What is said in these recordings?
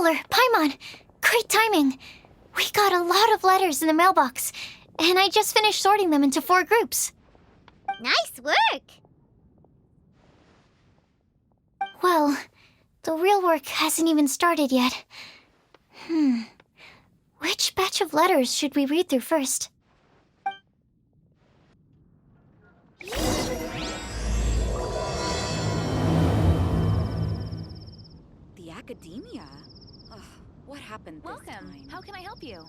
Traveler, Paimon, great timing. We got a lot of letters in the mailbox, and I just finished sorting them into 4 groups. Nice work! Well, the real work hasn't even started yet. Which batch of letters should we read through first? The academia? Ugh, what happened this time? Welcome. How can I help you?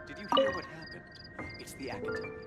Did you hear what happened? It's the academia.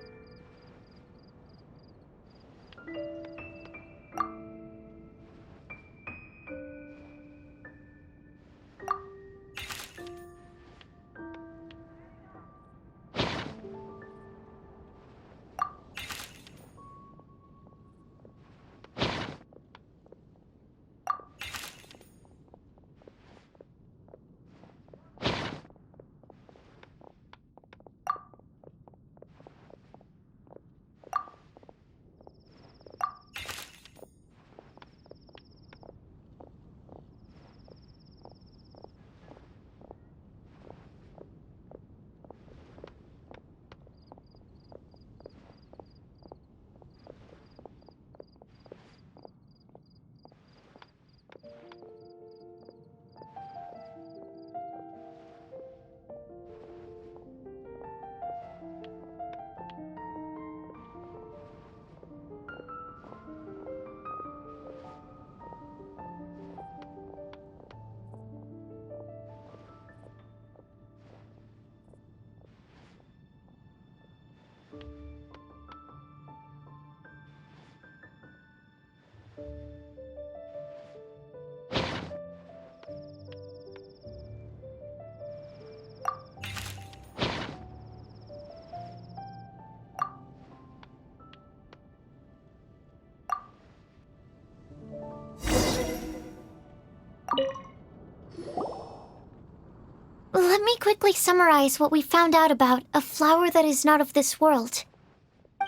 Let me quickly summarize what we found out about a flower that is not of this world.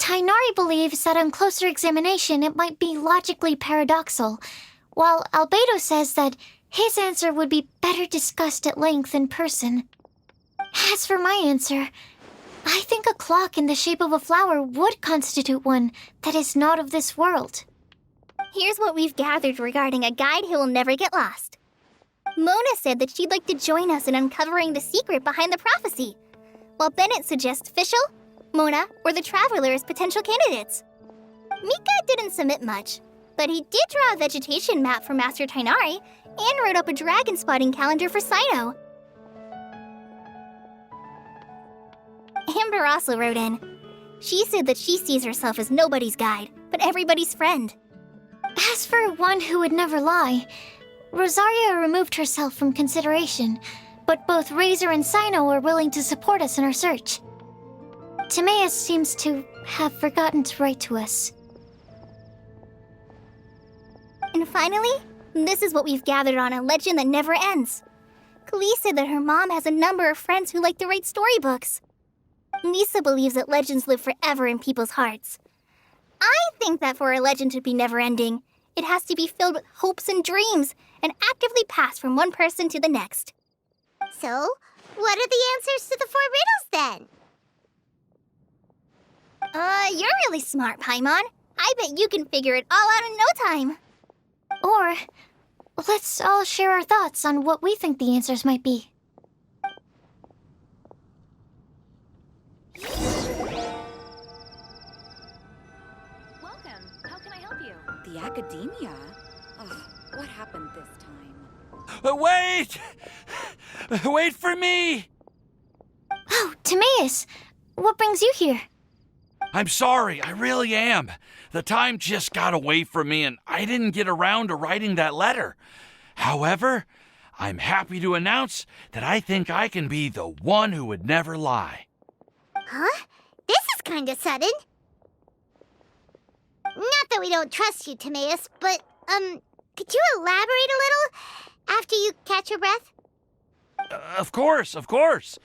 Tainari believes that on closer examination it might be logically paradoxal, while Albedo says that his answer would be better discussed at length in person. As for my answer, I think a clock in the shape of a flower would constitute one that is not of this world. Here's what we've gathered regarding a guide who will never get lost. Mona said that she'd like to join us in uncovering the secret behind the prophecy, while Bennett suggests Fischl, Mona, or the Traveler as potential candidates. Mika didn't submit much, but he did draw a vegetation map for Master Tainari and wrote up a dragon spotting calendar for Sino. Amber also wrote in. She said that she sees herself as nobody's guide, but everybody's friend. As for one who would never lie, Rosaria removed herself from consideration, but both Razor and Sino are willing to support us in our search. Timaeus seems to have forgotten to write to us. And finally, this is what we've gathered on a legend that never ends. Klee said that her mom has a number of friends who like to write storybooks. Lisa believes that legends live forever in people's hearts. I think that for a legend to be never-ending, it has to be filled with hopes and dreams and actively passed from one person to the next. So, what are the answers to the 4 riddles then? You're really smart, Paimon. I bet you can figure it all out in no time. Or, let's all share our thoughts on what we think the answers might be. Welcome. How can I help you? The academia? Ugh, what happened this time? Wait! Wait for me! Oh, Timaeus! What brings you here? I'm sorry, I really am. The time just got away from me and I didn't get around to writing that letter. However, I'm happy to announce that I think I can be the one who would never lie. Huh? This is kinda sudden. Not that we don't trust you, Timaeus, but, Could you elaborate a little after you catch your breath? Of course, of course.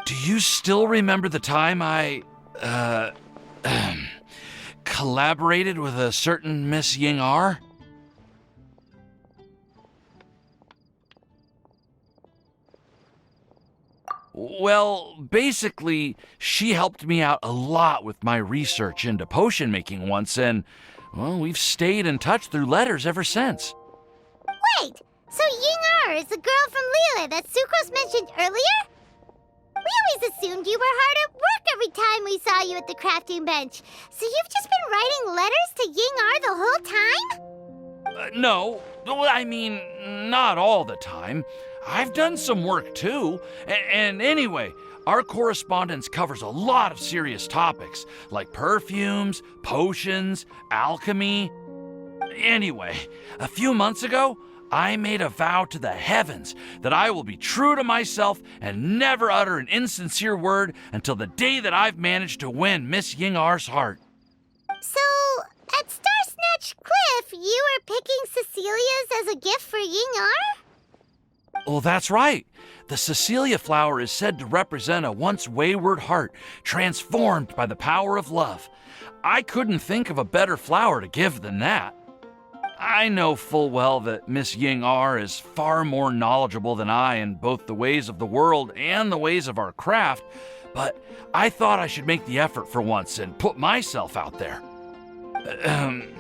Do you still remember the time I, collaborated with a certain Miss Ying R? Well, basically, she helped me out a lot with my research into potion making once, and, well, we've stayed in touch through letters ever since. Wait, so Ying-Er is the girl from Lila that Sucrose mentioned earlier? We always assumed you were hard at work every time we saw you at the crafting bench. So you've just been writing letters to Ying-Er the whole time? No, I mean, not all the time. I've done some work too. And anyway, our correspondence covers a lot of serious topics, like perfumes, potions, alchemy. Anyway, a few months ago, I made a vow to the heavens that I will be true to myself and never utter an insincere word until the day that I've managed to win Miss Ying-R's heart. So, at Star Snatch Cliff, you were picking Cecilia's as a gift for Ying-Er? Well, that's right. The Cecilia flower is said to represent a once wayward heart transformed by the power of love. I couldn't think of a better flower to give than that. I know full well that Miss Ying-R is far more knowledgeable than I in both the ways of the world and the ways of our craft, but I thought I should make the effort for once and put myself out there.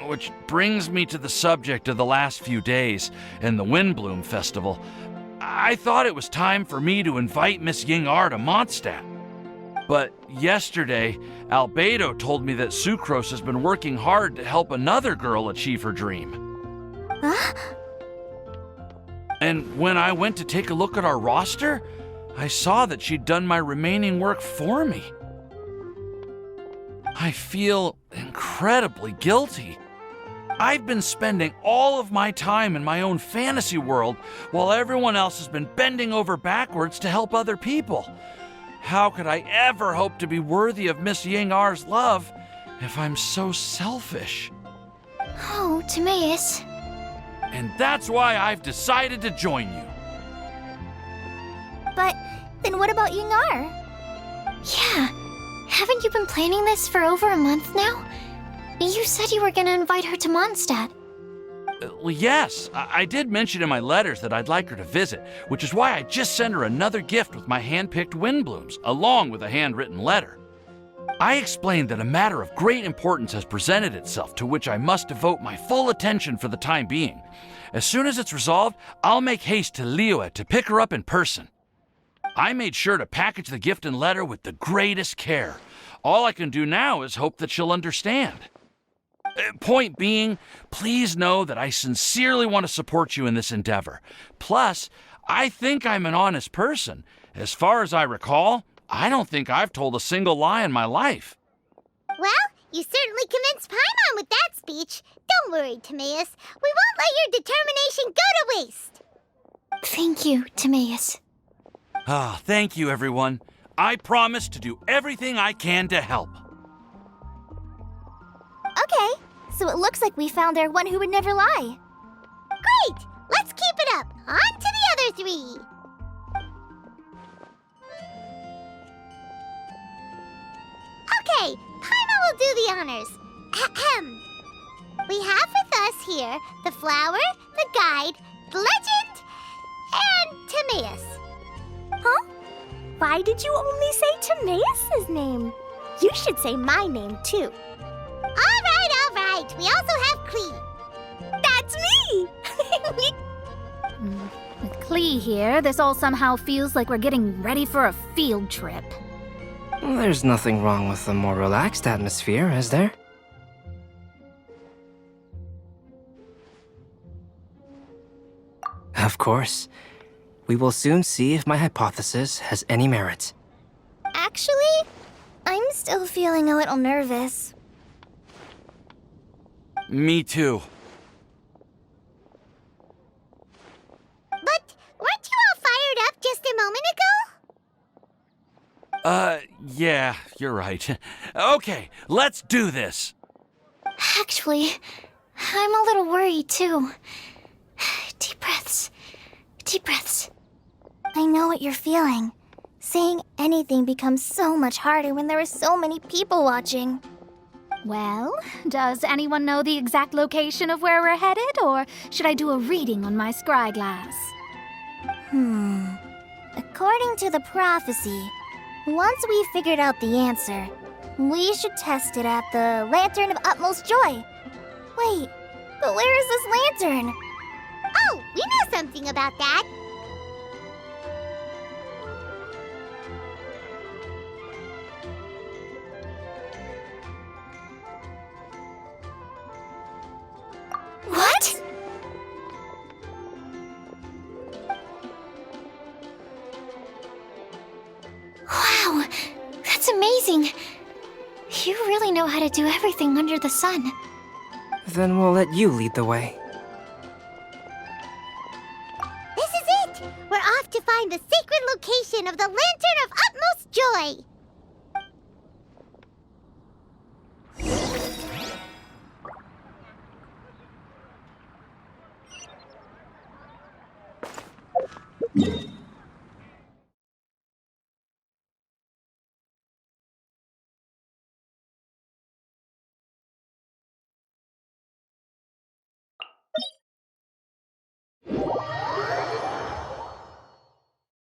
Which brings me to the subject of the last few days and the Windbloom Festival. I thought it was time for me to invite Miss Ying-R to Mondstadt. But yesterday, Albedo told me that Sucrose has been working hard to help another girl achieve her dream. Huh? And when I went to take a look at our roster, I saw that she'd done my remaining work for me. I feel incredibly guilty. I've been spending all of my time in my own fantasy world while everyone else has been bending over backwards to help other people. How could I ever hope to be worthy of Miss Ying-R's love if I'm so selfish? Oh, Timaeus. And that's why I've decided to join you. But then what about Ying-R? Yeah. Haven't you been planning this for over a month now? You said you were going to invite her to Mondstadt. Well, yes, I did mention in my letters that I'd like her to visit, which is why I just sent her another gift with my hand-picked Windblooms, along with a handwritten letter. I explained that a matter of great importance has presented itself to which I must devote my full attention for the time being. As soon as it's resolved, I'll make haste to Liyue to pick her up in person. I made sure to package the gift and letter with the greatest care. All I can do now is hope that she'll understand. Point being, please know that I sincerely want to support you in this endeavor. Plus, I think I'm an honest person. As far as I recall, I don't think I've told a single lie in my life. Well, you certainly convinced Paimon with that speech. Don't worry, Timaeus. We won't let your determination go to waste. Thank you, Timaeus. Thank you, everyone. I promise to do everything I can to help. Okay, so it looks like we found our one who would never lie. Great! Let's keep it up. On to the other three. Okay, Paimon will do the honors. Ahem. We have with us here the flower, the guide, the legend, and Timaeus. Huh? Why did you only say Timaeus' name? You should say my name, too. All right. We also have Klee. That's me! With Klee here, this all somehow feels like we're getting ready for a field trip. There's nothing wrong with a more relaxed atmosphere, is there? Of course. We will soon see if my hypothesis has any merit. Actually, I'm still feeling a little nervous. Me too. But weren't you all fired up just a moment ago? Yeah, you're right. Okay, let's do this. Actually, I'm a little worried too. Deep breaths. Deep breaths. I know what you're feeling. Saying anything becomes so much harder when there are so many people watching. Well, does anyone know the exact location of where we're headed, or should I do a reading on my scry glass? According to the prophecy, once we've figured out the answer, we should test it at the Lantern of Utmost Joy. Wait, but where is this lantern? Oh, we know something about that. What? Wow, that's amazing. You really know how to do everything under the sun. Then we'll let you lead the way. This is it! We're off to find the sacred location of the Lantern of Utmost Joy!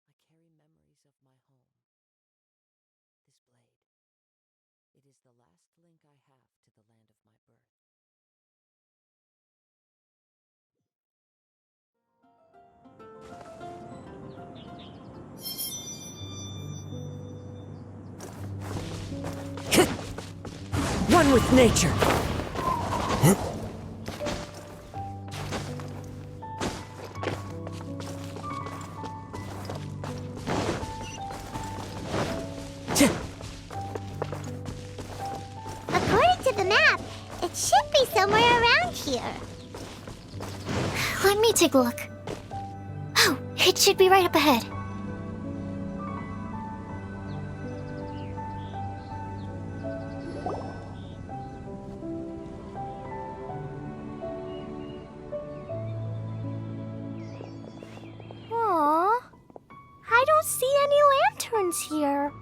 I carry memories of my home. This blade. It is the last link I have to the land of my birth. One with nature. According to the map, it should be somewhere around here. Let me take a look. Oh, it should be right up ahead. Aww, I don't see any lanterns here.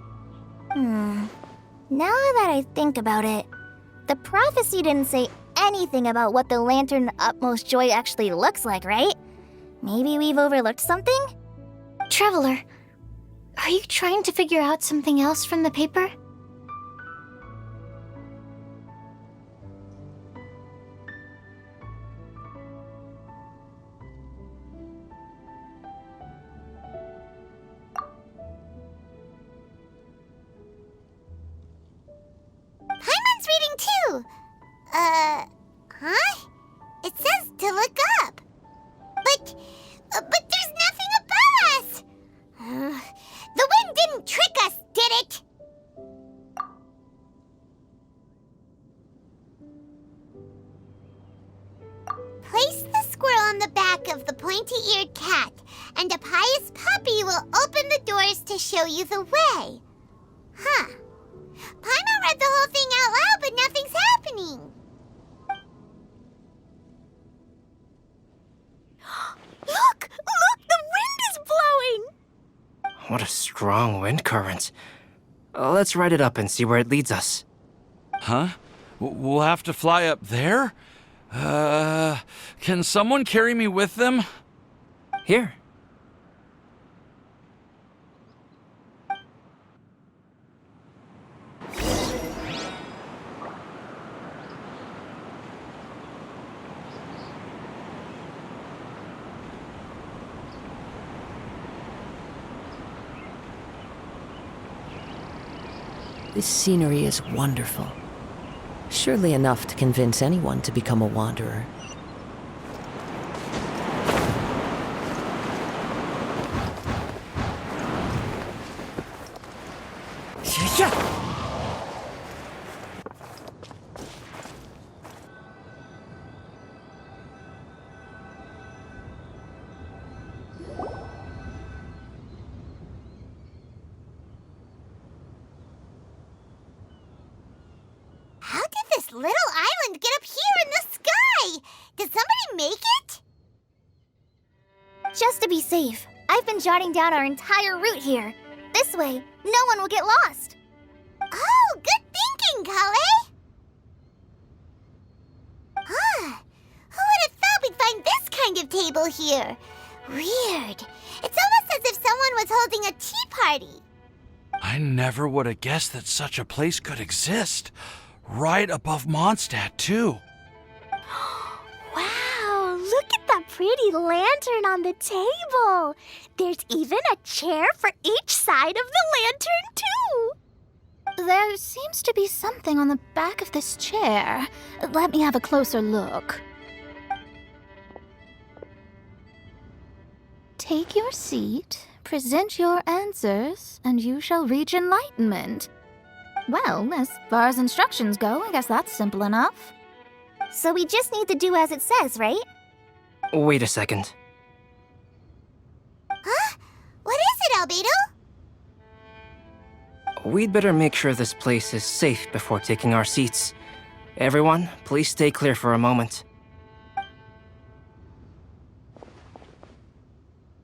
Now that I think about it, the prophecy didn't say anything about what the Lantern of Utmost Joy actually looks like, right? Maybe we've overlooked something? Traveler, are you trying to figure out something else from the paper? Paimon's reading too! Huh? It says to look up. But there's nothing above us! The wind didn't trick us, did it? Place the squirrel on the back of the pointy-eared cat, and a pious puppy will open the doors to show you the way. Huh. Paimon read the whole thing out loud, but nothing's happening. Look! The wind is blowing! What a strong wind current. Let's ride it up and see where it leads us. Huh? We'll have to fly up there? Can someone carry me with them? Here. This scenery is wonderful. Surely enough to convince anyone to become a wanderer. this little island get up here in the sky? Did somebody make it? Just to be safe, I've been jotting down our entire route here. This way, no one will get lost. Oh, good thinking, Kale. Huh. Who would have thought we'd find this kind of table here? Weird. It's almost as if someone was holding a tea party. I never would have guessed that such a place could exist. Right above Mondstadt, too. Wow, look at that pretty lantern on the table. There's even a chair for each side of the lantern, too. There seems to be something on the back of this chair. Let me have a closer look. Take your seat, present your answers, and you shall reach enlightenment. Well, as far as instructions go, I guess that's simple enough. So we just need to do as it says, right? Wait a second. Huh? What is it, Albedo? We'd better make sure this place is safe before taking our seats. Everyone, please stay clear for a moment.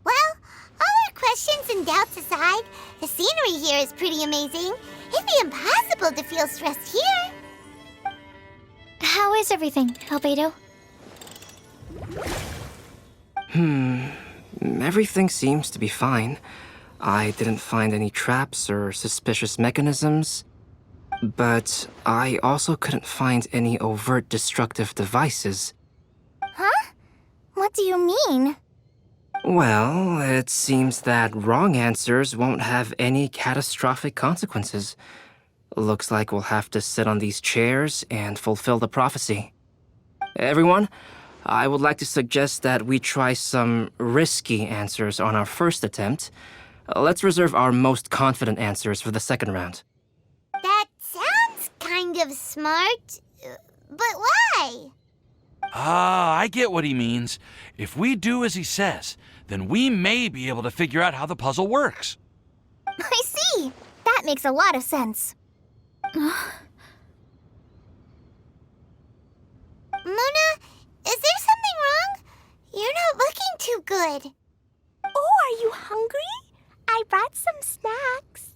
Well, all our questions and doubts aside, the scenery here is pretty amazing. It'd be impossible to feel stressed here. How is everything, Albedo? Everything seems to be fine. I didn't find any traps or suspicious mechanisms, but I also couldn't find any overt destructive devices. Huh? What do you mean? Well, it seems that wrong answers won't have any catastrophic consequences. Looks like we'll have to sit on these chairs and fulfill the prophecy. Everyone, I would like to suggest that we try some risky answers on our first attempt. Let's reserve our most confident answers for the second round. That sounds kind of smart, but why? Ah, I get what he means. If we do as he says, then we may be able to figure out how the puzzle works. I see. That makes a lot of sense. Mona, is there something wrong? You're not looking too good. Oh, are you hungry? I brought some snacks.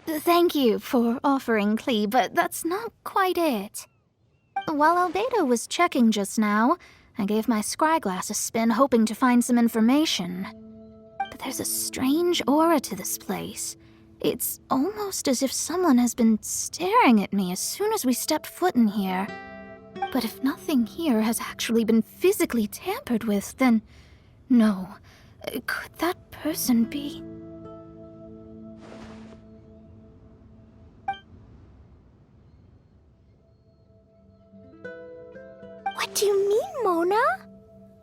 Thank you for offering, Clee, but that's not quite it. While Albedo was checking just now, I gave my scryglass a spin hoping to find some information. But there's a strange aura to this place. It's almost as if someone has been staring at me as soon as we stepped foot in here. But if nothing here has actually been physically tampered with, then no. Could that person be? What do you mean, Mona?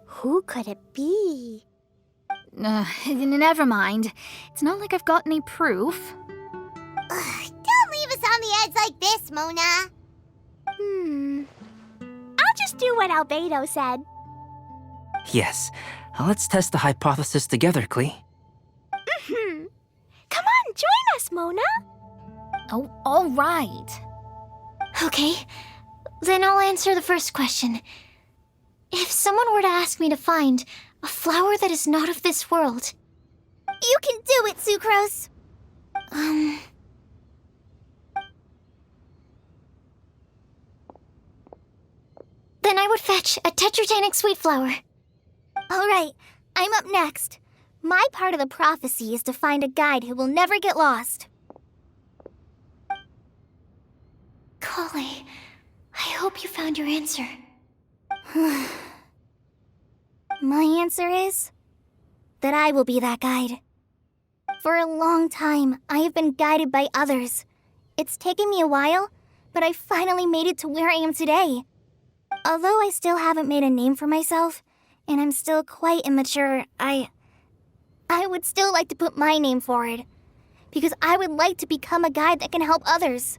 Who could it be? Never mind. It's not like I've got any proof. Don't leave us on the edge like this, Mona. I'll just do what Albedo said. Yes, let's test the hypothesis together, Clee. Come on, join us, Mona. Oh, all right. Okay, then I'll answer the first question. If someone were to ask me to find a flower that is not of this world... You can do it, Sucrose. Then I would fetch a tetratanic sweet flower. All right, I'm up next. My part of the prophecy is to find a guide who will never get lost. Kale, I hope you found your answer. My answer is that I will be that guide. For a long time, I have been guided by others. It's taken me a while, but I finally made it to where I am today. Although I still haven't made a name for myself, and I'm still quite immature, I would still like to put my name forward. Because I would like to become a guide that can help others.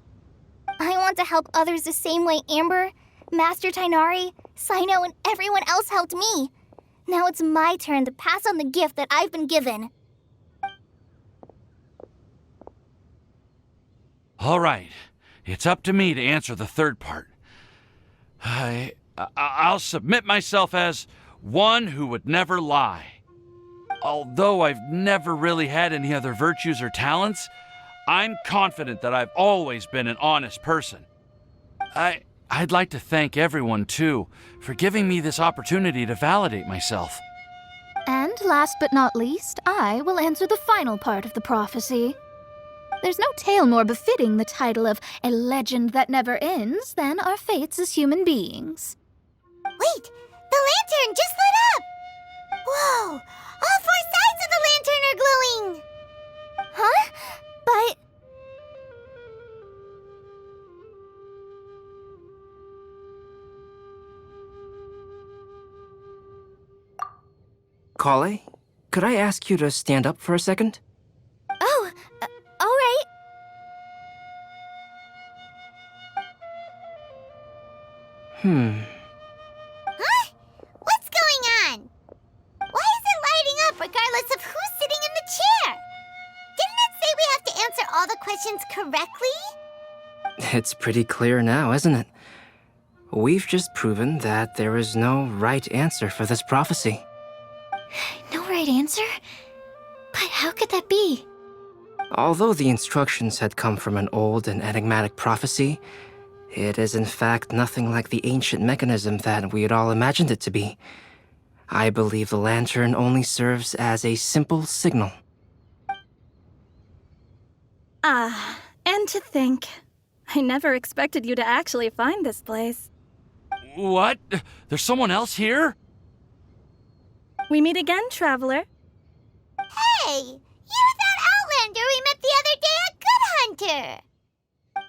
I want to help others the same way Amber, Master Tainari, Sino, and everyone else helped me. Now it's my turn to pass on the gift that I've been given. All right. it's up to me to answer the third part. I'll submit myself as one who would never lie. Although I've never really had any other virtues or talents, I'm confident that I've always been an honest person. I'd like to thank everyone, too, for giving me this opportunity to validate myself. And last but not least, I will answer the final part of the prophecy. There's no tale more befitting the title of a legend that never ends than our fates as human beings. Wait! The lantern just lit up! Whoa! All 4 sides of the lantern are glowing! Huh? But... Kale, could I ask you to stand up for a second? Oh, all right. Huh? What's going on? Why is it lighting up regardless of who's sitting in the chair? Didn't it say we have to answer all the questions correctly? It's pretty clear now, isn't it? We've just proven that there is no right answer for this prophecy. No right answer? But how could that be? Although the instructions had come from an old and enigmatic prophecy, it is in fact nothing like the ancient mechanism that we had all imagined it to be. I believe the lantern only serves as a simple signal. And to think, I never expected you to actually find this place. What? There's someone else here? We meet again, traveler. Hey! You're that Outlander we met the other day at Good Hunter!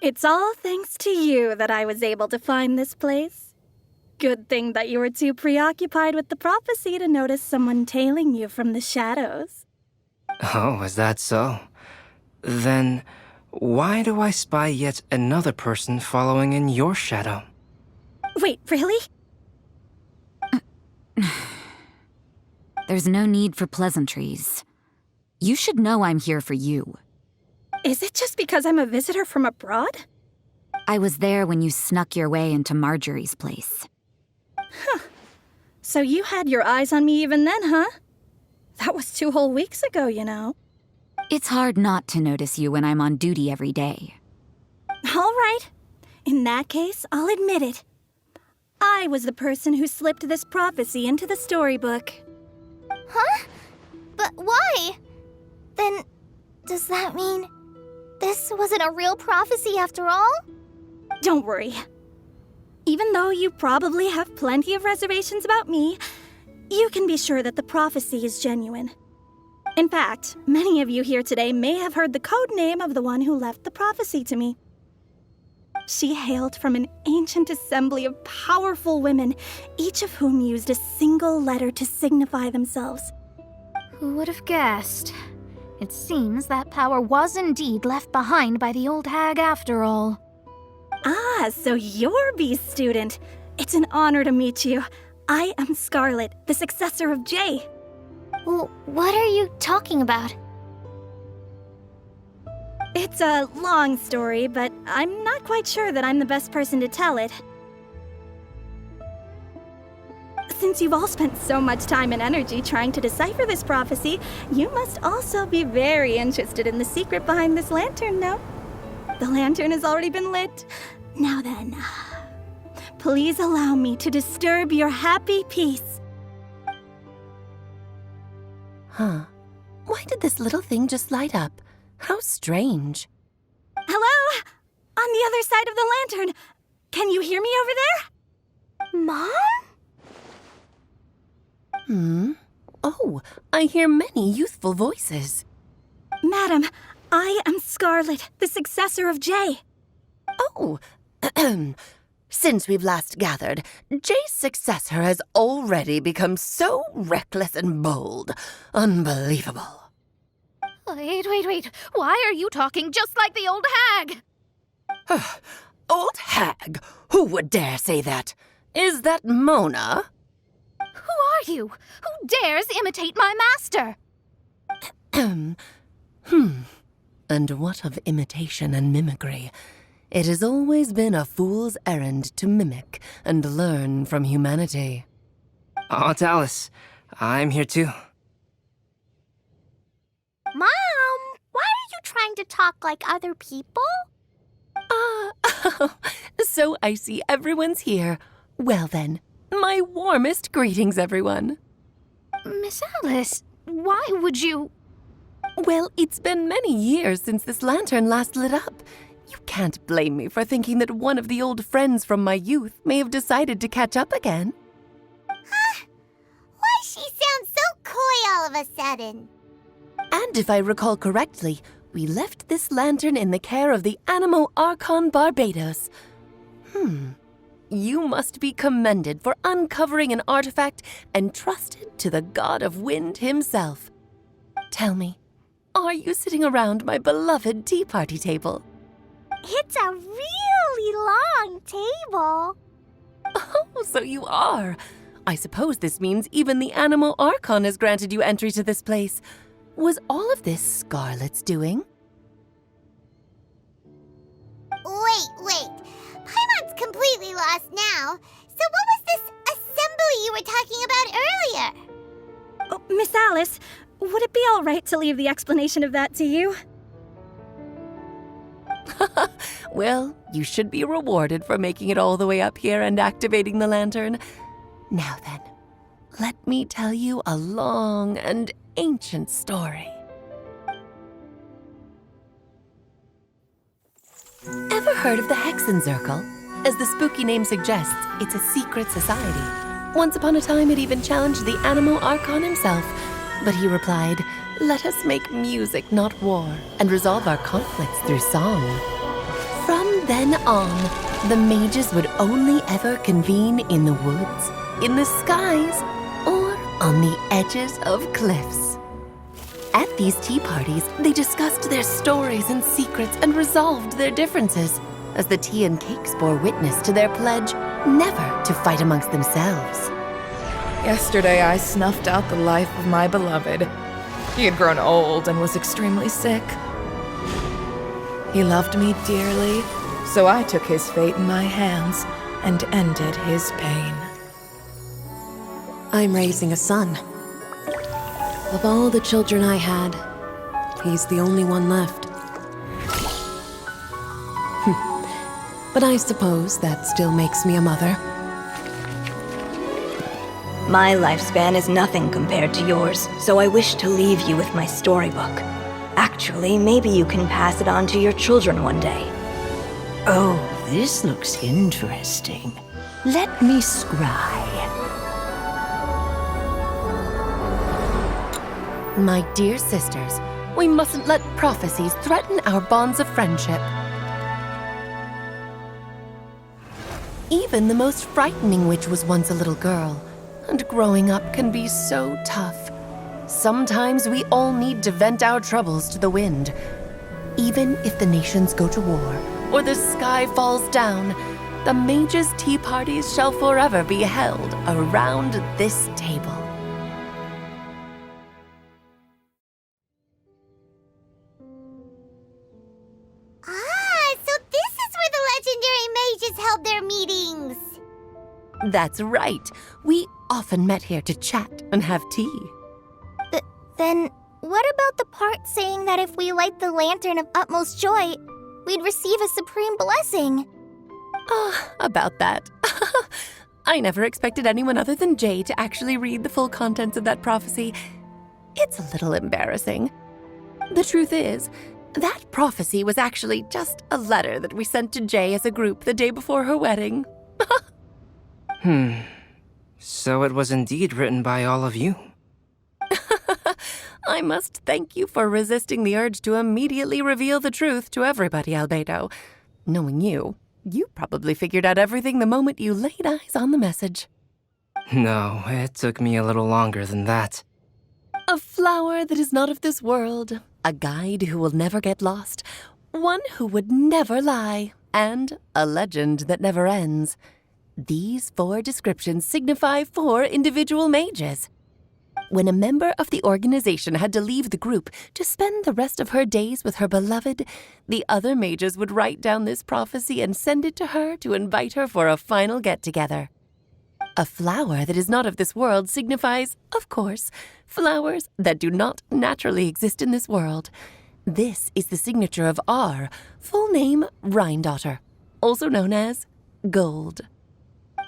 It's all thanks to you that I was able to find this place. Good thing that you were too preoccupied with the prophecy to notice someone tailing you from the shadows. Oh, is that so? Then, why do I spy yet another person following in your shadow? Wait, really? There's no need for pleasantries. You should know I'm here for you. Is it just because I'm a visitor from abroad? I was there when you snuck your way into Marjorie's place. Huh. So you had your eyes on me even then, huh? That was 2 whole weeks ago, you know. It's hard not to notice you when I'm on duty every day. All right. In that case, I'll admit it. I was the person who slipped this prophecy into the storybook. Huh? But why? Then, does that mean this wasn't a real prophecy after all? Don't worry. Even though you probably have plenty of reservations about me, you can be sure that the prophecy is genuine. In fact, many of you here today may have heard the code name of the one who left the prophecy to me. She hailed from an ancient assembly of powerful women, each of whom used a single letter to signify themselves. Who would have guessed? It seems that power was indeed left behind by the old hag after all. Ah, so you're B's student. It's an honor to meet you. I am Scarlet, the successor of Jay. Well, what are you talking about? It's a long story, but I'm not quite sure that I'm the best person to tell it. Since you've all spent so much time and energy trying to decipher this prophecy, you must also be very interested in the secret behind this lantern, no? The lantern has already been lit. Now then, please allow me to disturb your happy peace. Huh. Why did this little thing just light up? How strange. Hello? On the other side of the lantern. Can you hear me over there? Mom? Oh, I hear many youthful voices. Madam, I am Scarlet, the successor of Jay. Oh, since we've last gathered, Jay's successor has already become so reckless and bold. Unbelievable. Wait. Why are you talking just like the old hag? Old hag? Who would dare say that? Is that Mona? Who are you? Who dares imitate my master? And what of imitation and mimicry? It has always been a fool's errand to mimic and learn from humanity. Aunt Alice, I'm here too. Mom, why are you trying to talk like other people? So I see everyone's here. Well then, my warmest greetings, everyone. Miss Alice, why would you... Well, it's been many years since this lantern last lit up. You can't blame me for thinking that one of the old friends from my youth may have decided to catch up again. Why she sounds so coy all of a sudden? And if I recall correctly, we left this lantern in the care of the Animo Archon Barbados. You must be commended for uncovering an artifact entrusted to the god of wind himself. Tell me, are you sitting around my beloved tea party table? It's a really long table. Oh, so you are. I suppose this means even the Animo Archon has granted you entry to this place. Was all of this Scarlet's doing? Wait. Paimon's completely lost now. So what was this assembly you were talking about earlier? Oh, Miss Alice, would it be all right to leave the explanation of that to you? Well, you should be rewarded for making it all the way up here and activating the lantern. Now then, let me tell you a long and ancient story. Ever heard of the Hexenzirkel? As the spooky name suggests, it's a secret society. Once upon a time, it even challenged the Animo Archon himself. But he replied, "Let us make music, not war, and resolve our conflicts through song." From then on, the mages would only ever convene in the woods, in the skies, or on the edges of cliffs. At these tea parties, they discussed their stories and secrets and resolved their differences, as the tea and cakes bore witness to their pledge never to fight amongst themselves. Yesterday I snuffed out the life of my beloved. He had grown old and was extremely sick. He loved me dearly, so I took his fate in my hands and ended his pain. I'm raising a son. Of all the children I had, he's the only one left. But I suppose that still makes me a mother. My lifespan is nothing compared to yours, so I wish to leave you with my storybook. Actually, maybe you can pass it on to your children one day. Oh, this looks interesting. Let me scry. My dear sisters, we mustn't let prophecies threaten our bonds of friendship. Even the most frightening witch was once a little girl, and growing up can be so tough. Sometimes we all need to vent our troubles to the wind. Even if the nations go to war, or the sky falls down, the mages' tea parties shall forever be held around this table. So this is where the legendary mages held their meetings. That's right. We often met here to chat and have tea. Then, what about the part saying that if we light the lantern of utmost joy, we'd receive a supreme blessing? About that. I never expected anyone other than Jay to actually read the full contents of that prophecy. It's a little embarrassing. The truth is, that prophecy was actually just a letter that we sent to Jay as a group the day before her wedding. So it was indeed written by all of you. I must thank you for resisting the urge to immediately reveal the truth to everybody, Albedo. Knowing you, you probably figured out everything the moment you laid eyes on the message. No, it took me a little longer than that. A flower that is not of this world, a guide who will never get lost, one who would never lie, and a legend that never ends. These 4 descriptions signify 4 individual mages. When a member of the organization had to leave the group to spend the rest of her days with her beloved, the other mages would write down this prophecy and send it to her to invite her for a final get-together. A flower that is not of this world signifies, of course, flowers that do not naturally exist in this world. This is the signature of our full name, Rhine-daughter, also known as Gold.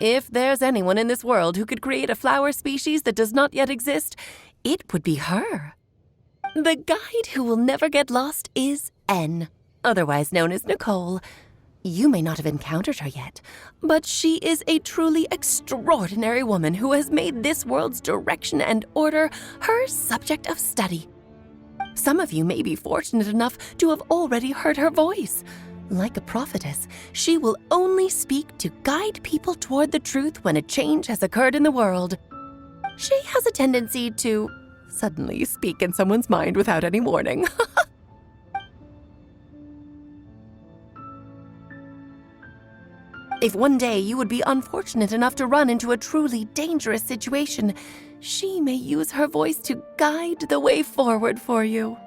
If there's anyone in this world who could create a flower species that does not yet exist, it would be her. The guide who will never get lost is N, otherwise known as Nicole. You may not have encountered her yet, but she is a truly extraordinary woman who has made this world's direction and order her subject of study. Some of you may be fortunate enough to have already heard her voice. Like a prophetess, she will only speak to guide people toward the truth when a change has occurred in the world. She has a tendency to suddenly speak in someone's mind without any warning. If one day you would be unfortunate enough to run into a truly dangerous situation, she may use her voice to guide the way forward for you.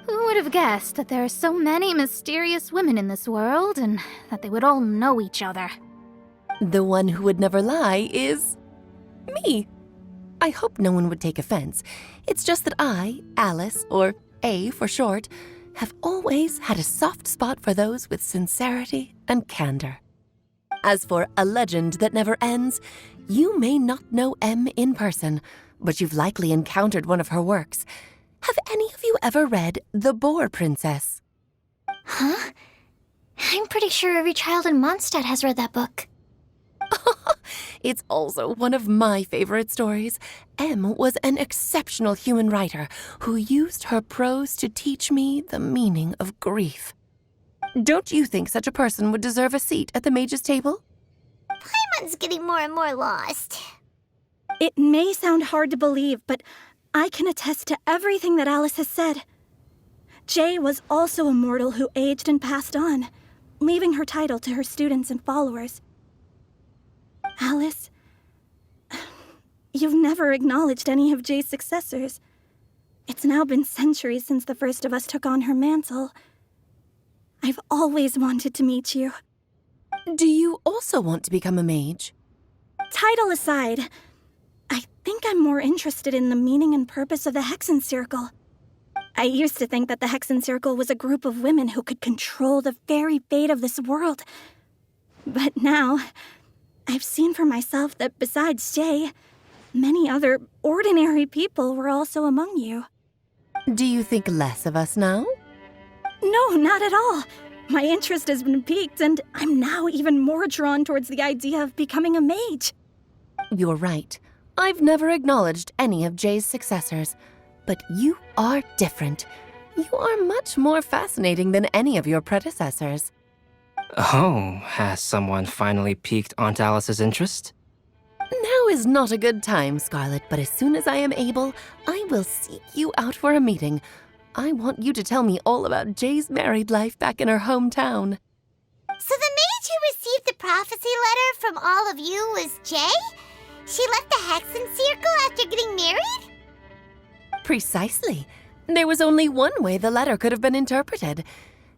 Who would have guessed that there are so many mysterious women in this world and that they would all know each other? The one who would never lie is me. I hope no one would take offense. It's just that I, Alice, or A for short, have always had a soft spot for those with sincerity and candor. As for a legend that never ends, you may not know M in person, but you've likely encountered one of her works. Have any of you ever read The Boar Princess? Huh? I'm pretty sure every child in Mondstadt has read that book. It's also one of my favorite stories. M was an exceptional human writer who used her prose to teach me the meaning of grief. Don't you think such a person would deserve a seat at the mage's table? Paimon's getting more and more lost. It may sound hard to believe, but I can attest to everything that Alice has said. Jay was also a mortal who aged and passed on, leaving her title to her students and followers. Alice, you've never acknowledged any of Jay's successors. It's now been centuries since the first of us took on her mantle. I've always wanted to meet you. Do you also want to become a mage? Title aside, I think I'm more interested in the meaning and purpose of the Hexen Circle. I used to think that the Hexen Circle was a group of women who could control the very fate of this world. But now, I've seen for myself that besides Jay, many other ordinary people were also among you. Do you think less of us now? No, not at all. My interest has been piqued, and I'm now even more drawn towards the idea of becoming a mage. You're right. I've never acknowledged any of Jay's successors, but you are different. You are much more fascinating than any of your predecessors. Oh, has someone finally piqued Aunt Alice's interest? Now is not a good time, Scarlet, but as soon as I am able, I will seek you out for a meeting. I want you to tell me all about Jay's married life back in her hometown. So the mage who received the prophecy letter from all of you was Jay? She left the Hexen Circle after getting married? Precisely. There was only one way the letter could have been interpreted.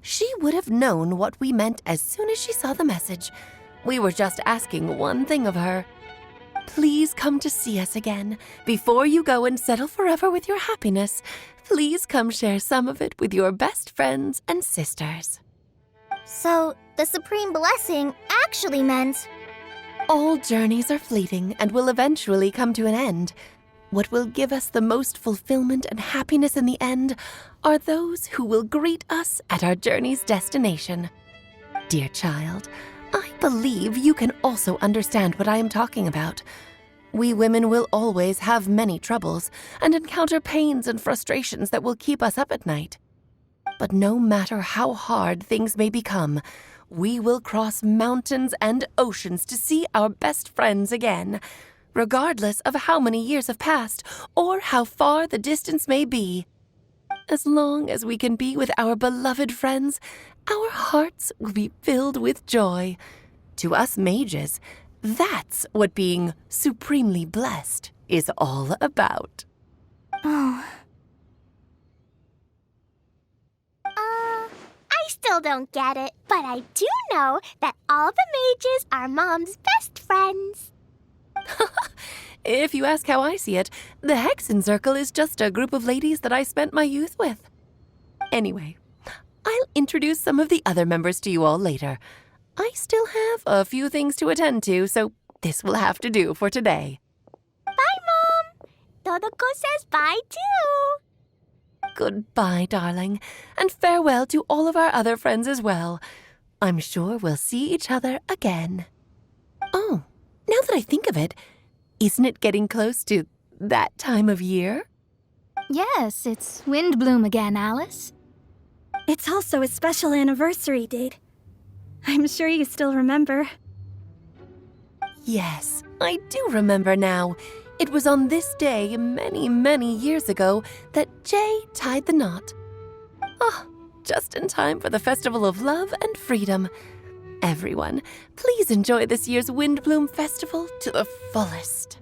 She would have known what we meant as soon as she saw the message. We were just asking one thing of her. Please come to see us again. Before you go and settle forever with your happiness, please come share some of it with your best friends and sisters. So, the Supreme Blessing actually meant... All journeys are fleeting and will eventually come to an end. What will give us the most fulfillment and happiness in the end are those who will greet us at our journey's destination. Dear child, I believe you can also understand what I am talking about. We women will always have many troubles and encounter pains and frustrations that will keep us up at night. But no matter how hard things may become, we will cross mountains and oceans to see our best friends again, regardless of how many years have passed or how far the distance may be. As long as we can be with our beloved friends, our hearts will be filled with joy. To us mages, that's what being supremely blessed is all about. Oh. I still don't get it, but I do know that all the mages are Mom's best friends. If you ask how I see it, the Hexen Circle is just a group of ladies that I spent my youth with. Anyway, I'll introduce some of the other members to you all later. I still have a few things to attend to, so this will have to do for today. Bye, Mom. Todoko says bye, too. Goodbye, darling, and farewell to all of our other friends as well. I'm sure we'll see each other again. Oh, now that I think of it, isn't it getting close to that time of year? Yes, it's wind bloom again, Alice. It's also a special anniversary date. I'm sure you still remember. Yes, I do remember now. It was on this day many, many years ago that Jay tied the knot. Oh, just in time for the Festival of Love and Freedom. Everyone, please enjoy this year's Windbloom Festival to the fullest.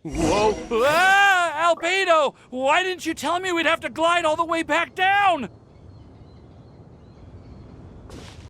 Whoa! Ah! Albedo! Why didn't you tell me we'd have to glide all the way back down?